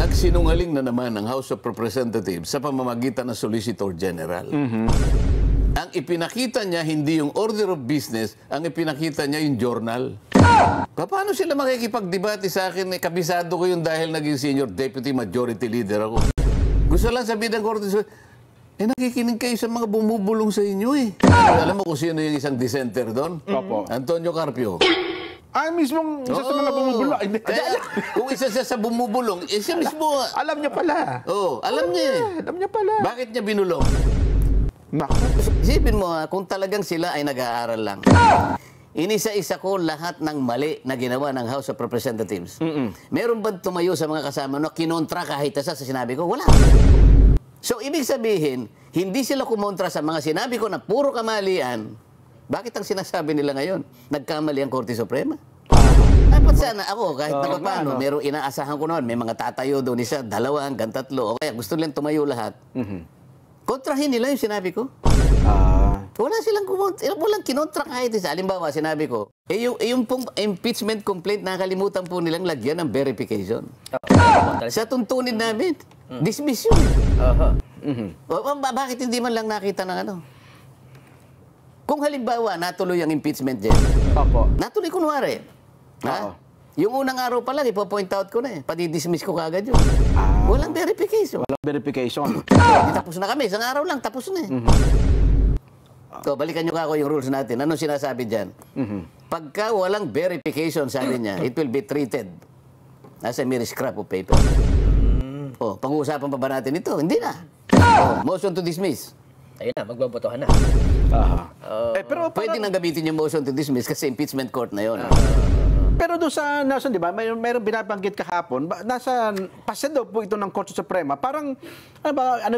Nagsinungaling na naman ang House of Representatives sa pamamagitan ng Solicitor General. Ang ipinakita niya hindi yung order of business, ang ipinakita niya yung journal. Paano sila makikipagdebate sa akin? Kabisado ko yun dahil naging senior deputy majority leader ako. Gusto lang sabihin ng Korte, nakikinig kayo sa mga bumubulong sa inyo eh. Alam mo kung sino yung isang dissenter doon? Antonio Carpio. Mismong isa sa mga bumubulong. Kaya, kung isa siya sa bumubulong, siya mismo. Alam niya pala. Oo, alam niya eh. Alam niya pala. Bakit niya binulong? Isipin mo kung talagang sila ay nag-aaral lang. Inisa-isa ko lahat ng mali na ginawa ng House of Representatives. Meron ba tumayo sa mga kasama na kinontra kahit isa sa sinabi ko? Wala. So, ibig sabihin, hindi sila kumontra sa mga sinabi ko na puro kamalian. Bakit ang sinasabi nila ngayon? Nagkamali ang Korte Suprema. Dapat sana ako, kahit na paano, merong inaasahan ko noon, may mga tatayo doon isa, dalawa hanggang tatlo, o kaya gusto nilang tumayo lahat. Kontrahin nila yung sinabi ko. Wala silang walang kinontra kahit isa. Halimbawa, sinabi ko, yung pong impeachment complaint, nakalimutan po nilang lagyan ng verification. Sa tuntunin namin, dismiss yun. Bakit hindi man lang nakita ng ano? Kung halimbawa, natuloy ang impeachment dyan, natuloy kunwari. Yung unang araw pa lang, ipo-point out ko na eh. Pati-dismiss ko kagad yun. Walang verification. Walang verification. Tapos na kami. Isang araw lang, tapos na eh. So, balikan nyo ako yung rules natin. Anong sinasabi dyan? Pagka walang verification, sabi niya, it will be treated as a mere scrap of paper. Pag-uusapan pa ba natin ito? Hindi na. Motion to dismiss. Ayun na, magbabotohan na. Pero pwede nang gamitin yung motion to dismiss kasi impeachment court na yun. Pero doon sa nasa, di ba, mayroong binabanggit kahapon, nasa pased daw po ito ng Korte Suprema. Parang ano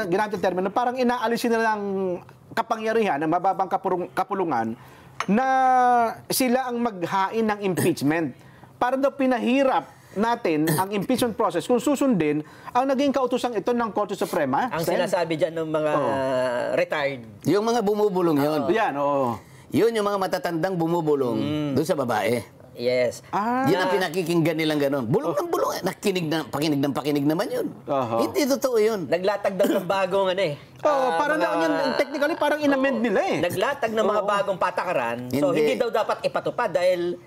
ginamit termino, parang inaalisin nila ng kapangyarihan ng mababang kapulungan na sila ang maghain ng impeachment. Parang daw pinahirap natin ang impeachment process kung susundin ang naging kautusang ito ng Korte Suprema. Ang sinasabi dyan ng mga retired. Yung mga bumubulong yun. Yan, Yun yung mga matatandang bumubulong doon sa babae. Yes. Yun ang pinakikinggan nilang gano'n. Bulong ng bulong. Pakinig naman yun. Hindi totoo yun. Naglatag daw ng bagong ano eh. Parang technically parang inamend nila eh. Naglatag ng mga bagong patakaran. So hindi daw dapat ipatupad dahil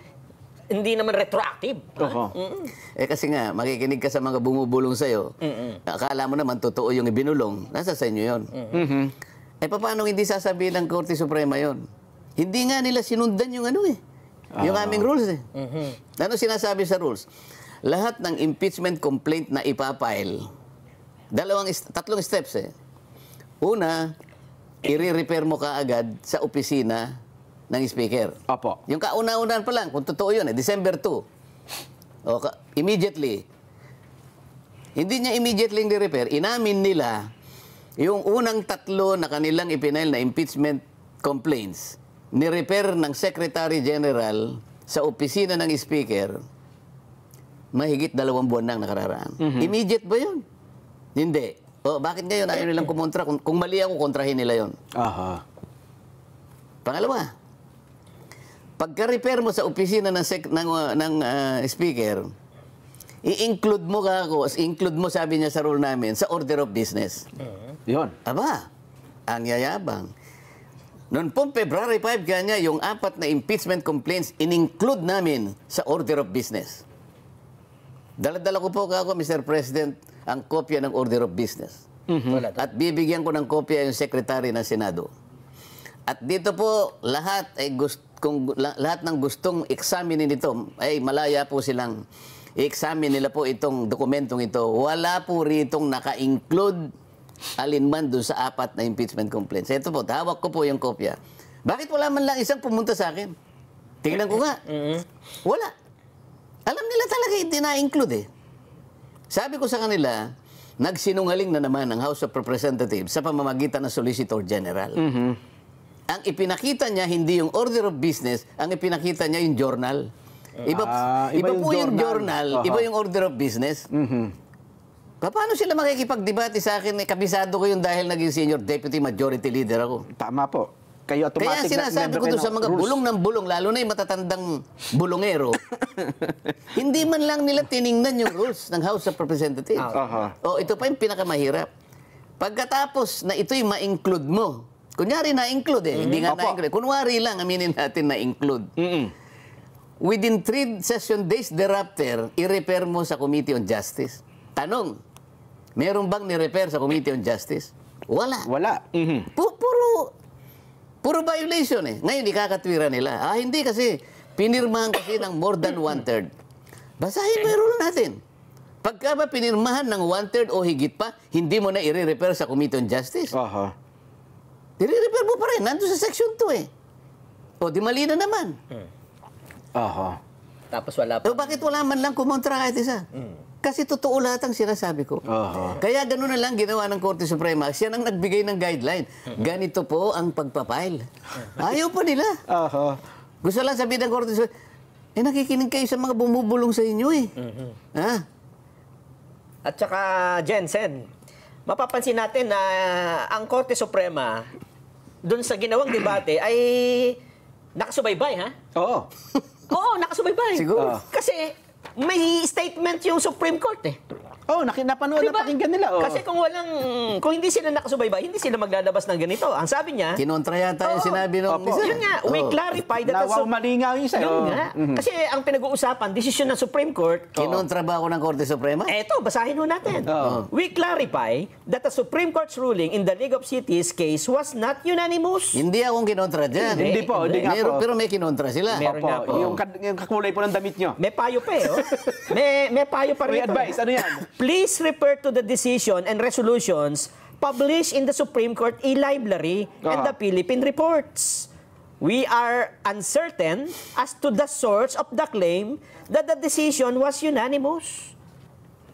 hindi naman retroactive. Kasi nga, makikinig ka sa mga bumubulong sa'yo. Akala mo naman totoo yung ibinulong. Nasa sa inyo yun. Paano hindi sasabihin ng Korte Suprema yun? Hindi nga nila sinundan yung ano eh. Yung aming rules eh. Ano sinasabi sa rules? Lahat ng impeachment complaint na ipapile, tatlong steps eh. Una, i-repair mo kaagad sa opisina ng speaker. Yung kauna-unahan pa lang, kung totoo yun, December 2. Immediately. Hindi niya immediately ni-repair. Inamin nila yung unang tatlo na kanilang ipinail na impeachment complaints, ni-repair ng Secretary General sa opisina ng speaker, mahigit 2 buwan nang nakararaan. Immediate ba yun? Hindi. Bakit ngayon ayaw nilang kumontra? Kung mali ako, kontrahin nila yun. Pangalawa, pagka-repair mo sa opisina ng speaker, i-include mo sabi niya sa rule namin, sa order of business. Yun. Aba, ang yayabang. Noon pong February 5, kanya yung 4 na impeachment complaints, in-include namin sa order of business. Dala-dala ko po ako, Mr. President, ang kopya ng order of business. At bibigyan ko ng kopya yung Secretary ng Senado. At dito po, lahat ng gustong examine nito, ay malaya po silang i-examine nila po itong dokumentong ito. Wala po ritong naka-include alinman doon sa 4 na impeachment complaints. Ito po, hawak ko po yung kopya. Bakit wala man lang isang pumunta sa akin? Tingnan ko nga. Wala. Alam nila talaga hindi na-include eh. Sabi ko sa kanila, nagsinungaling na naman ang House of Representatives sa pamamagitan ng Solicitor General. Ang ipinakita niya, hindi yung order of business, ang ipinakita niya yung journal. Iba po yung journal, iba yung order of business. Paano sila makikipagdebate sa akin? Kabisado ko yun dahil naging senior deputy majority leader ako. Tama po. kayo automatic Kaya sinasabi ko doon sa mga bulong ng bulong, lalo na yung matatandang bulongero, hindi man lang nila tiningnan yung rules ng House of Representatives. O ito pa yung pinakamahirap. Pagkatapos na ito'y ma-include mo, kunyari na-include hindi nga na-include. Kunwari lang, aminin natin na-include. Within 3 session days thereafter, i-repair mo sa Committee on Justice. Tanong, meron bang ni-repair sa Committee on Justice? Wala. Wala. Puro violation eh. Ngayon, ikakatwira nila. Hindi kasi, pinirmahan kasi ng more than 1/3. Basahin mo yung rule natin. Pagka ba pinirmahan ng 1/3 o higit pa, hindi mo na i-repair sa Committee on Justice. I-repair mo pa rin. Nandun sa section 2 eh. O, di mali na naman. Tapos wala pa. O, bakit wala man lang kumontra kahit isa? Kasi totoo lahat ang sinasabi ko. Kaya gano'n na lang ginawa ng Korte Suprema. Siya nang nagbigay ng guideline. Ganito po ang pagpapile. Ayaw pa nila. Gusto lang sabihin ng Korte Suprema, nakikinig kayo sa mga bumubulong sa inyo eh. At saka, Jensen, mapapansin natin na ang Korte Suprema, dun sa ginawang debate, ay nakasubaybay, ha? Oo, nakasubaybay. Siguro. Kasi may statement yung Supreme Court eh. Napanood na pakinggan nila. Kasi kung hindi sila nakasubaybay, hindi sila maglalabas ng ganito. Ang sabi niya, kinontra yata yung sinabi nung isa. yun nga, we clarify that malingaw yung sa'yo. Yun nga. Kasi ang pinag-uusapan, desisyon ng Supreme Court. Kinontra ba ako ng Korte Suprema? Eto, basahin ho natin. We clarify that the Supreme Court's ruling in the League of Cities case was not unanimous. Hindi akong kinontra dyan. Hindi po, hindi nga po. Pero may kinontra sila. Meron nga po. Yung kakulay po ng damit nyo. May payo pa eh. May payo pa May rin. advice, ano yan? Please refer to the decision and resolutions published in the Supreme Court e-library and the Philippine reports. We are uncertain as to the source of the claim that the decision was unanimous.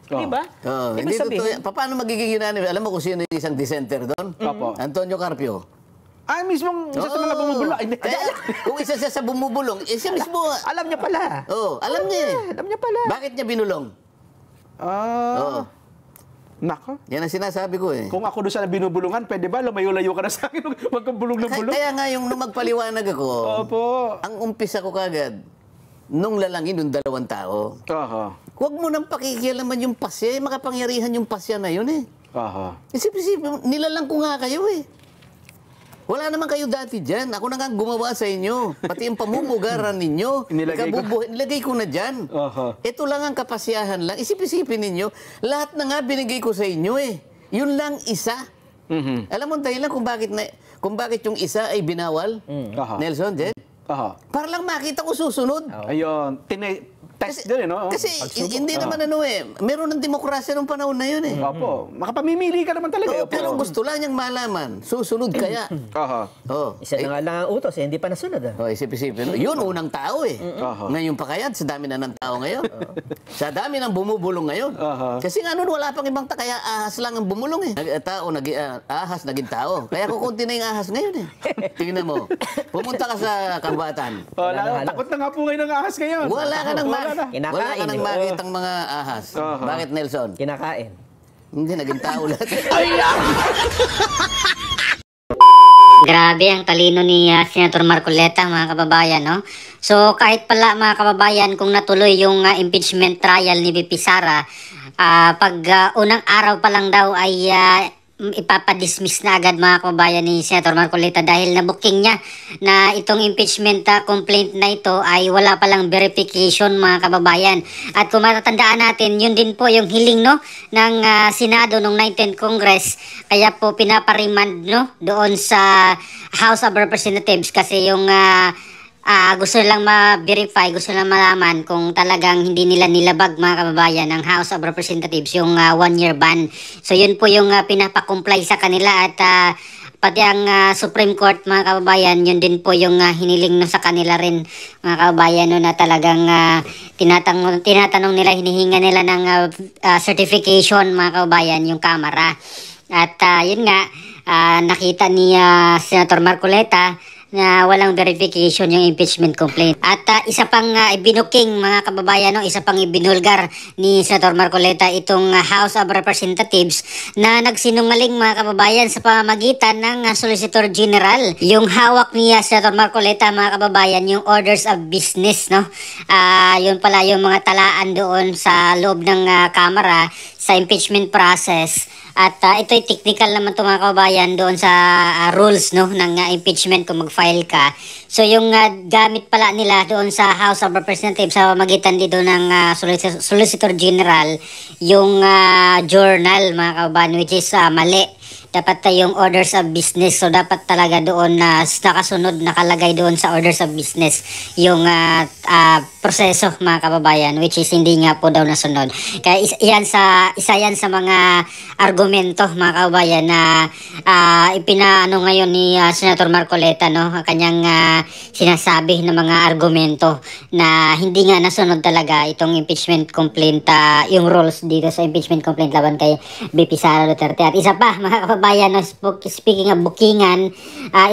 Diba? Hindi totoo yan. Paano magiging unanimous? Alam mo kung sino yung isang dissenter doon? Antonio Carpio. Mismong isa sa mga bumubulong. Kung isa siya sa bumubulong, siya mismo. Alam niya pala. Alam niya. Alam niya pala. Bakit niya binulong? Nako. Yan ang sinasabi ko eh. Kung ako doon sa binubulungan, pwede ba lumayo-layo ka na sa akin? Wag kang bulong ng bulong. Kaya nga yung nung magpaliwanag ako, ang umpisa ko kagad, nung lalangin yung 2 tao. Huwag mo nang pakikialaman yung pasya, makapangyarihan yung pasya na yun eh. Isip-isip, nilalang ko nga kayo eh. Wala naman kayo dati dyan. Ako na nga gumawa sa inyo. Pati yung pamumugaran ninyo. Nilagay ko na dyan. Ito lang ang kapasyahan lang. Isip-isipin ninyo, lahat na nga binigay ko sa inyo eh. Yun lang isa. Alam mo dahilan kung bakit yung isa ay binawal? Nelson, Jen? Para lang makita ko susunod. Ayun. Test din, no? Kasi hindi naman meron ng demokrasya nung panahon na yun eh. Makapamimili ka naman talaga. Pero gusto lang niyang malaman, susunod kaya. Isa na nga lang ang utos, hindi pa nasunod. Isip-isipin. Yun, unang tao eh. Ngayon pa kaya, sa dami na ng tao ngayon. Sa dami ng bumubulong ngayon. Kasi nga noon, wala pang ibang kaya ahas lang ang bumulong eh. Ahas, naging tao. Kaya kukunti na yung ahas ngayon eh. Tingnan mo, pumunta ka sa Kabatan. Takot na nga po ngayon ng ahas ngayon. Wala ka nang Kinakain. wala ka nang makitang mga ahas. Bakit, Nelson? Kinakain. Hindi, naging tao lahat. Grabe ang talino ni Senator Marcoleta, mga kababayan, no? So kahit pala mga kababayan, kung natuloy yung impeachment trial ni VP Sara, pag unang araw pa lang daw ay ipapadismiss na agad mga kababayan ni Senator Marcoleta dahil na-booking niya na itong impeachment complaint na ito ay wala palang verification mga kababayan. At kung matatandaan natin, yun din po yung hiling ng Senado ng 19th Congress, kaya po pinaparimand doon sa House of Representatives kasi yung gusto lang ma-verify, gusto lang malaman kung talagang hindi nila nilabag mga kababayan ng House of Representatives yung 1-year ban. So yun po yung pinapakomply sa kanila at pati ang Supreme Court mga kababayan, yun din po yung hiniling sa kanila rin mga kababayan na talagang tinatanong nila, hinihinga nila ng certification mga kababayan yung Kamara. At yun nga, nakita ni Senator Marcoleta na walang verification yung impeachment complaint. At isa pang ibinuking mga kababayan, no, isa pang ibinulgar ni Senator Marcoleta itong House of Representatives na nagsinungaling mga kababayan sa pamamagitan ng Solicitor General. Yung hawak ni Senator Marcoleta mga kababayan, yung orders of business, no? Yun pala yung mga talaan doon sa loob ng Kamara sa impeachment process. At ito'y technical naman ito mga kababayan doon sa rules, no, ng impeachment kung mag-file ka. So yung gamit pala nila doon sa House of Representatives sa magitan dito ng Solicitor General, yung journal mga kababayan, which is mali. Dapat yung orders of business. So dapat talaga doon na nakasunod, nakalagay doon sa orders of business yung proseso mga kababayan, which is hindi nga po daw nasunod. Kaya isa yan sa mga argumento mga kababayan na ipinaano ngayon ni Senator Marcoleta, no, kanyang sinasabi na mga argumento na hindi nga nasunod talaga itong impeachment complaint, yung rules dito sa impeachment complaint laban kay BP Sara Duterte. At isa pa mga kababayan, no, speaking of bookingan,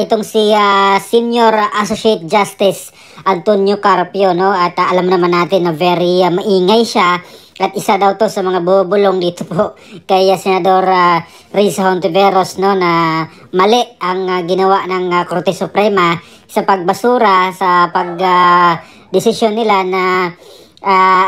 itong si Senior Associate Justice Antonio Carpio, no, at alam naman natin na very maingay siya. At isa daw to sa mga bubulong dito po kay Senador Risa Hontiveros, no, na mali ang ginawa ng Korte Suprema sa pagbasura sa desisyon nila na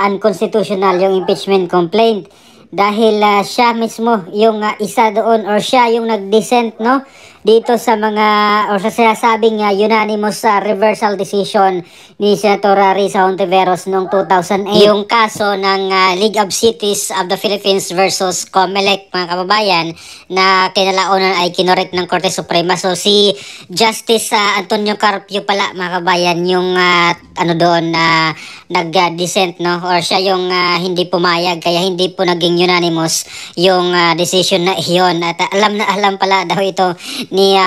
unconstitutional yung impeachment complaint dahil siya mismo yung isa doon, or siya yung nag-dissent, no, dito sa mga or sa sinasabing unanimous reversal decision ni Senator Risa Hontiveros noong 2008, yung kaso ng League of Cities of the Philippines versus COMELEC mga kababayan, na kinalaunan ay kinorek ng Korte Suprema. So si Justice Antonio Carpio pala mga kababayan yung doon nag-dissent, no, or siya yung hindi pumayag, kaya hindi po naging unanimous yung decision na iyon. At alam pala daw ito ni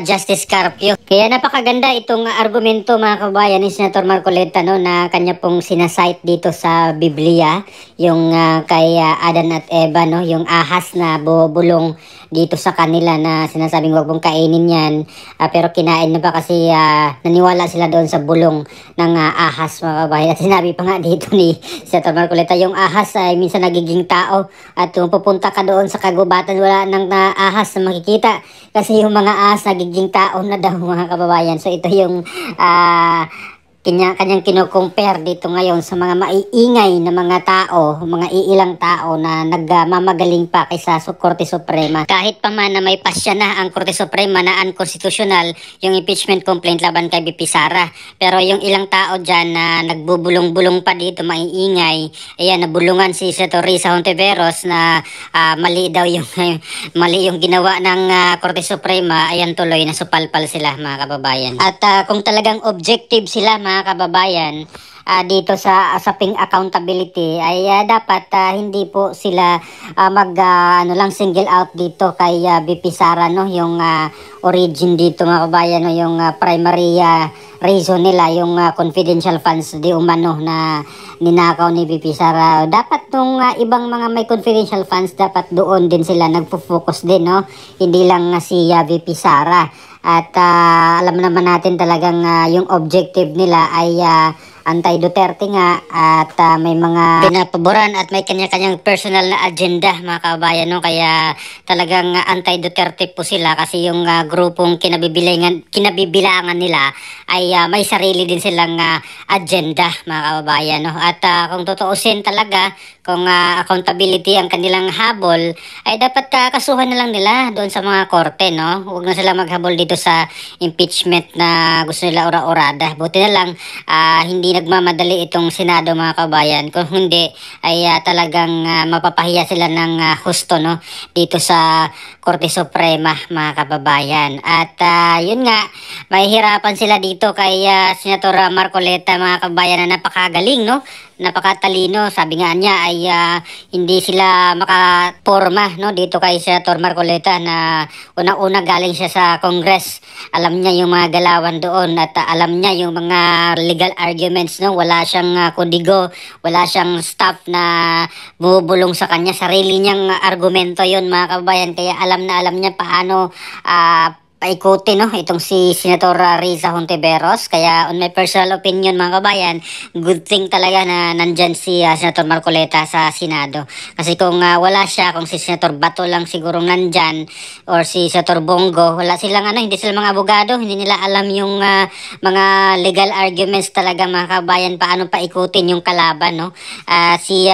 Justice Carpio. Kaya napakaganda itong argumento mga kababayan ni Senator Marcoleta, no, na kanya pong sinasite dito sa Biblia, yung kay Adan at Eva, no, yung ahas na bubulong dito sa kanila na sinasabing wag mong kainin yan, pero kinain na ba kasi naniwala sila doon sa bulong ng ahas mga kababayan. At sinabi pa nga dito ni Senator Marcoleta, yung ahas ay minsan nagiging tao, at kung pupunta ka doon sa kagubatan wala nang ahas na makikita kasi yung mga ahas nagiging tao na daw mga kababayan. So ito yung kanyang kino-compare dito ngayon sa mga maiingay na mga tao, mga iilang tao na nagmamagaling pa kaysa Korte Suprema. Kahit pa man na may pasya na ang Korte Suprema na unconstitutional yung impeachment complaint laban kay BP Sara, pero yung ilang tao dyan na nagbubulong-bulong pa dito, maiingay, ayan, nabulungan si Senator Risa Hontiveros na mali daw yung mali yung ginawa ng Korte Suprema, ayan, tuloy na supalpal sila mga kababayan. At kung talagang objective sila mga kababayan dito sa asaping accountability, ay dapat hindi po sila lang single out dito kay BP Sara, no, yung origin dito mga kababayan, no, yung primary reason nila, yung confidential funds di umano na ninakaw ni BP Sara. Dapat nung ibang mga may confidential funds, dapat doon din sila nagpo-focus din, no, hindi lang si BP Sara. At alam naman natin talagang yung objective nila ay anti-Duterte nga, at may mga pinapaboran at may kanya-kanyang personal na agenda mga kababayan, no? Kaya talagang anti-Duterte po sila kasi yung grupong kinabibilangan nila ay may sarili din silang agenda mga kababayan, no? At kung tutuusin talaga, kung accountability ang kanilang habol, ay dapat kasuhan na lang nila doon sa mga korte, no? Huwag na sila maghabol dito sa impeachment na gusto nila ora-orada. Buti na lang hindi nagmamadali itong Senado mga kabayan. Kung hindi ay talagang mapapahiya sila ng husto, no, dito sa Korte Suprema mga kababayan. At yun nga, mahihirapan sila dito kay Senator Marcoleta mga kababayan, na napakagaling, no, napakatalino. Sabi nga niya ay hindi sila makaporma, no, dito kay Senator Marcoleta na una-una galing siya sa Congress. Alam niya yung mga galawan doon at alam niya yung mga legal arguments, no. Wala siyang kodigo, wala siyang staff na bubulong sa kanya. Sarili niyang argumento yon mga kababayan. Kaya alam na alam niya paano paikuti, no, itong si Senator Riza Hontiveros. Kaya on my personal opinion, mga kabayan, good thing talaga na nandyan si Senator Marcoleta sa Senado. Kasi kung wala siya, kung si Senator Bato lang sigurong nandyan or si Senator Bongo, wala silang hindi sila mga abogado, hindi nila alam yung mga legal arguments talaga, mga kabayan, paano paikutin yung kalaban, no. Si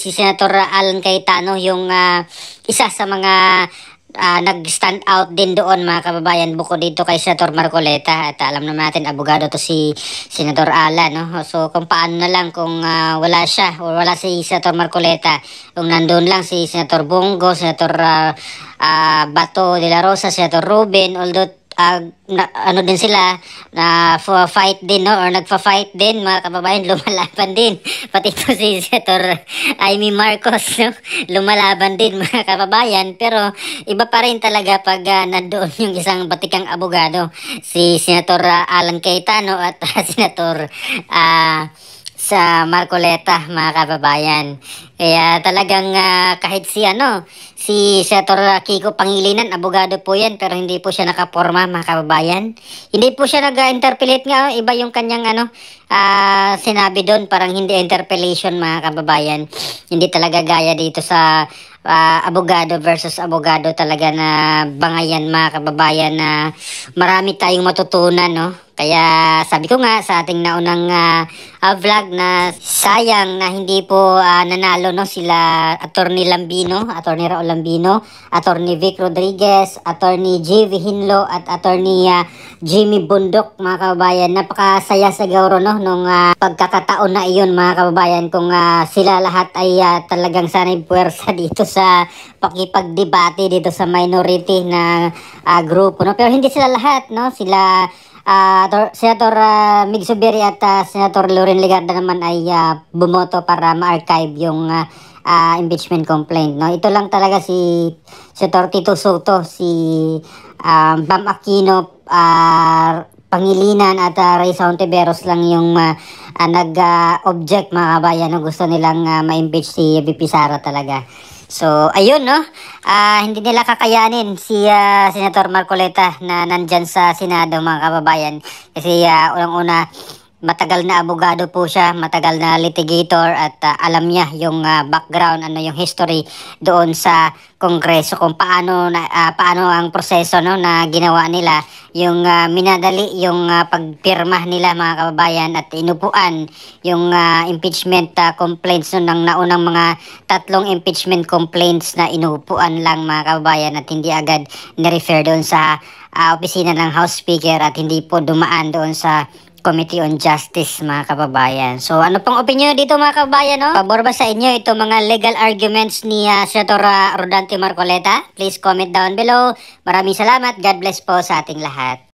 Senator Alan Cayetano yung isa sa mga nag-stand out din doon, mga kababayan, bukod dito kay Senator Marcoleta. At alam naman natin, abogado to si Senator Ala, no? So kung paano na lang kung wala siya o wala si Senator Marcoleta, kung nandun lang si Senator Bongo, Senator Bato de la Rosa, Senator Ruben, although din sila na fight din, no, or nagfa-fight din, mga kababayan, lumalaban din, pati po si Senator Amy Marcos, no, lumalaban din, mga kababayan. Pero iba pa rin talaga pag nandoon yung isang batikang abogado, si Senator Alan Cayetano at Senator sa Marcoleta, mga kababayan. Kaya talagang kahit si Senator Kiko Pangilinan, abogado po yan, pero hindi po siya nakaporma, mga kababayan. Hindi po siya nag-interpellate nga, iba yung kanyang sinabi doon, parang hindi interpellation, mga kababayan. Hindi talaga gaya dito sa abogado versus abogado, talaga na bangayan, mga kababayan, na marami tayong matutunan, no. Kaya sabi ko nga sa ating naunang vlog na sayang na hindi po nanalo, no, sila Attorney Lambino, Attorney Raul Lambino, Attorney Vic Rodriguez, Attorney JV Hinlo at Attorney Jimmy Bundok, mga kababayan. Napakasaya siguro, no, nung pagkakataon na iyon, mga kababayan, kung sila lahat ay talagang sanay puwersa dito sa pakipagdebate dito sa minority na grupo, no. Pero hindi sila lahat, no, sila Senator Mig Zubiri at Senator Loren Legarda naman ay bumoto para ma-archive yung impeachment complaint, no. Ito lang talaga si Senator Tito Soto, si Bam Aquino, Pangilinan at Riza Hontiveros lang yung nag-object, mga kabayan, no. Gusto nilang ma-impeach si VP Sara talaga. So, ayun, no. Hindi nila kakayanin si Senator Marcoleta na nandyan sa Senado, mga kababayan. Kasi unang-una, matagal na abogado po siya, matagal na litigator, at alam niya yung background, yung history doon sa Kongreso, kung paano ang proseso, no, na ginawa nila, yung minadali yung pagpirma nila, mga kababayan, at inupuan yung impeachment complaints, no, ng naunang mga 3 impeachment complaints na inupuan lang, mga kababayan, at hindi agad na-refer doon sa opisina ng House Speaker at hindi po dumaan doon sa Committee on Justice, mga kababayan. So, ano pong opinion dito, mga kababayan, no? Pabor ba sa inyo ito mga legal arguments ni Senator Rodante Marcoleta? Please comment down below. Maraming salamat. God bless po sa ating lahat.